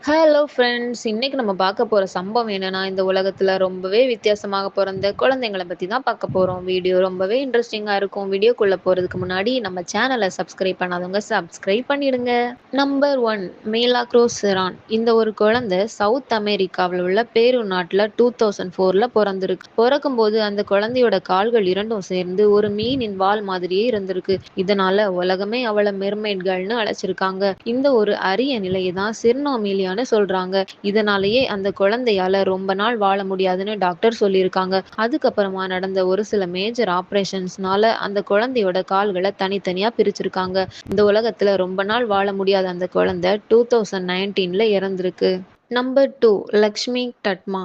Hello friends. இன்னைக்கு நம்ம பார்க்க போற சம்பவம் என்னன்னா, இந்த உலகத்துல ரொம்பவே வித்தியாசமாக பொறந்த குழந்தைங்கள பத்தி தான் பார்க்க போறோம். வீடியோ ரொம்பவே இன்ட்ரெஸ்டிங்கா இருக்கும். வீடியோக்குள்ள போறதுக்கு முன்னாடி நம்ம சேனல சப்ஸ்கிரைப் பண்ணாதவங்க சப்ஸ்கிரைப் பண்ணிடுங்க. நம்பர் 1 மிலாக்ரோஸ் செரான். இந்த ஒரு குழந்தை சவுத் அமெரிக்காவுல உள்ள பேரு நாட்டுல 2004ல பொறந்திருக்கு. பொறக்கும்போது அந்த குழந்தையோட கால்கள் இரண்டும் சேர்ந்து ஒரு மீனின் வால் மாதிரியே இருந்திருக்கு. இதனால உலகமே அவள மெர்மெய்ட் கேர்ள்னு அழைச்சிருக்காங்க. இந்த ஒரு அரிய நிலையை தான் சிர்னோமீலியான்னு சொல்றாங்க. இதனாலேயே அந்த குழந்தையால ரொம்ப நாள் வாழ முடியாதுன்னு டாக்டர் சொல்லியிருக்காங்க. அதுக்கப்புறமா நடந்த ஒரு சில மேஜர் ஆபரேஷன்ஸ்னால அந்த குழந்தையோட கால்களை தனித்தனியா பிரிச்சிருக்காங்க. இந்த உலகத்துல ரொம்ப நாள் வாழ முடியாத அந்த குழந்தை 2019ல இறந்திருக்கு. நம்பர் 2 லக்ஷ்மி டட்மா.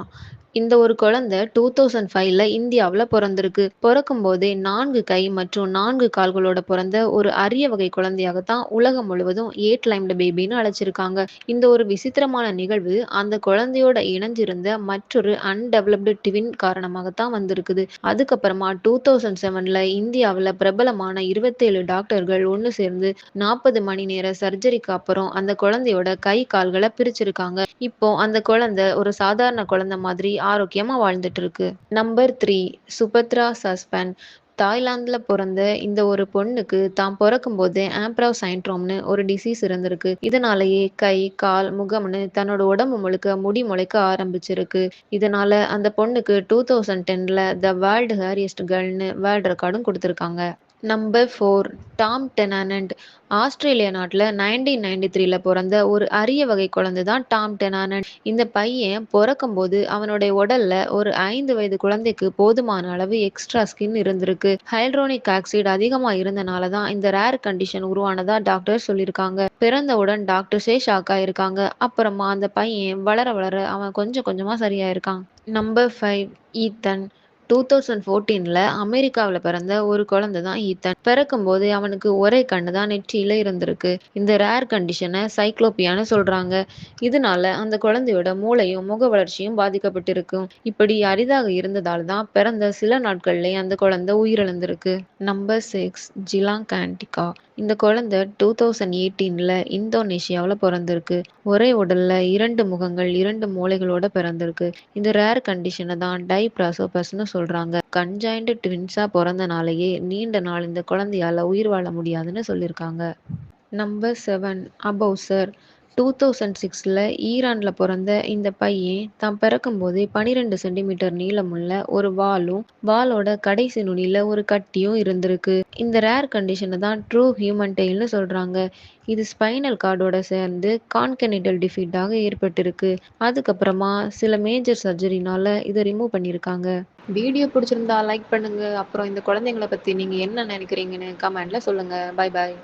இந்த ஒரு குழந்தை 2005ல இந்தியாவுல பொறந்திருக்கு. பொறக்கும் போதே 4 கை மற்றும் 4 கால்களோட பிறந்த ஒரு அரிய வகை குழந்தையாகத்தான் உலகம் முழுவதும் 8 லைம்டு பேபின்னு அழைச்சிருக்காங்க. இந்த ஒரு விசித்திரமான நிகழ்வு அந்த குழந்தையோட இணைஞ்சிருந்த மற்றொரு அன்டெவலப்டு ட்வின் காரணமாகத்தான் வந்திருக்குது. அதுக்கப்புறமா 2007ல இந்தியாவுல பிரபலமான 27 டாக்டர்கள் ஒன்று சேர்ந்து 40 மணி நேர சர்ஜரிக்கு அப்புறம் அந்த குழந்தையோட கை கால்களை பிரிச்சிருக்காங்க. இப்போ அந்த குழந்தை ஒரு சாதாரண குழந்தை மாதிரி ஆரோக்கியமா வாழ்ந்துட்டு இருக்கு. நம்பர் 3 சுபத்ரா சஸ்பென். தாய்லாந்துல பிறந்த இந்த ஒரு பொண்ணுக்கு தான் பிறக்கும் போதே ஆம்ப்ரவ் சைண்ட்ரோம்னு ஒரு டிசீஸ் இருந்திருக்கு. இதனாலேயே கை கால் முகம்னு தன்னோட உடம்பு முழுக்க முடி முளைக்க ஆரம்பிச்சிருக்கு. இதனால அந்த பொண்ணுக்கு 2010ல த வேர்ல்டு ஹேரியஸ்ட் கேர்ள்னு வேர்ல்ட் ரெக்கார்டும் கொடுத்திருக்காங்க. Number 4 Tom டெனானண்ட். ஆஸ்திரேலியா நாட்டில் 1993ல பிறந்த ஒரு அரிய வகை குழந்தை தான் டாம் டெனானண்ட். இந்த பையன் பிறக்கும்போது அவனுடைய உடல்ல ஒரு 5 வயது குழந்தைக்கு போதுமான அளவு எக்ஸ்ட்ரா ஸ்கின் இருந்திருக்கு. ஹைல்ட்ரோனிக் ஆக்சைடு அதிகமா இருந்தனால தான் இந்த ரேர் கண்டிஷன் உருவானதா டாக்டர் சொல்லியிருக்காங்க. பிறந்தவுடன் டாக்டர்ஸே ஷாக் ஆயிருக்காங்க. அப்புறமா அந்த பையன் வளர வளர அவன் கொஞ்சம் கொஞ்சமா சரியாயிருக்கான். Number 5 Ethan. 2014ல அமெரிக்காவுல பிறந்த ஒரு குழந்தை தான் ஈத்தன். பிறக்கும்போது அவனுக்கு ஒரே கண்ணு தான் நெற்றியில இருந்திருக்கு. இந்த ரேர் கண்டிஷனை சைக்ளோபியான்னு சொல்றாங்க. இதனால அந்த குழந்தையோட மூளையும் முக வளர்ச்சியும் பாதிக்கப்பட்டிருக்கும். இப்படி அரிதாக இருந்ததால தான் பிறந்த சில நாட்கள்லயே அந்த குழந்தை உயிரிழந்திருக்கு. நம்பர் 6 ஜிலாங் ஆன்டிகா. இந்த குழந்தை 2018ல இந்தோனேஷியாவுல பிறந்திருக்கு. ஒரே உடல்ல 2 முகங்கள் 2 மூளைகளோட பிறந்திருக்கு. இந்த ரேர் கண்டிஷனை தான் டைப்ராசோபஸ்னு சொல்றாங்க. கன்ஜாயின்ட் ட்வின்ஸா பிறந்தனாலேயே நீண்ட நாள் இந்த குழந்தையால உயிர் வாழ முடியாதுன்னு சொல்லியிருக்காங்க. நம்பர் 7 அபௌசர். 2006ல ஈரான்ல பிறந்த இந்த பையன் தான் பிறக்கும்போதே 12 சென்டிமீட்டர் நீளமுள்ள ஒரு வாலும் வாலோட கடைசி நுனியில ஒரு கட்டியும் இருந்திருக்கு. இந்த ரேர் கண்டிஷனை தான் ட்ரூ ஹியூமன் டெயில்னு சொல்றாங்க. இது ஸ்பைனல் கார்டோட சேர்ந்து கான்கெனிட்டல் டிஃபீட்டாக ஏற்பட்டிருக்கு. அதுக்கப்புறமா சில மேஜர் சர்ஜரினால இதை ரிமூவ் பண்ணியிருக்காங்க. வீடியோ பிடிச்சிருந்தா லைக் பண்ணுங்க. அப்புறம் இந்த குழந்தைங்கள பத்தி நீங்க என்ன நினைக்கிறீங்கன்னு கமெண்ட்ல சொல்லுங்க. Bye bye.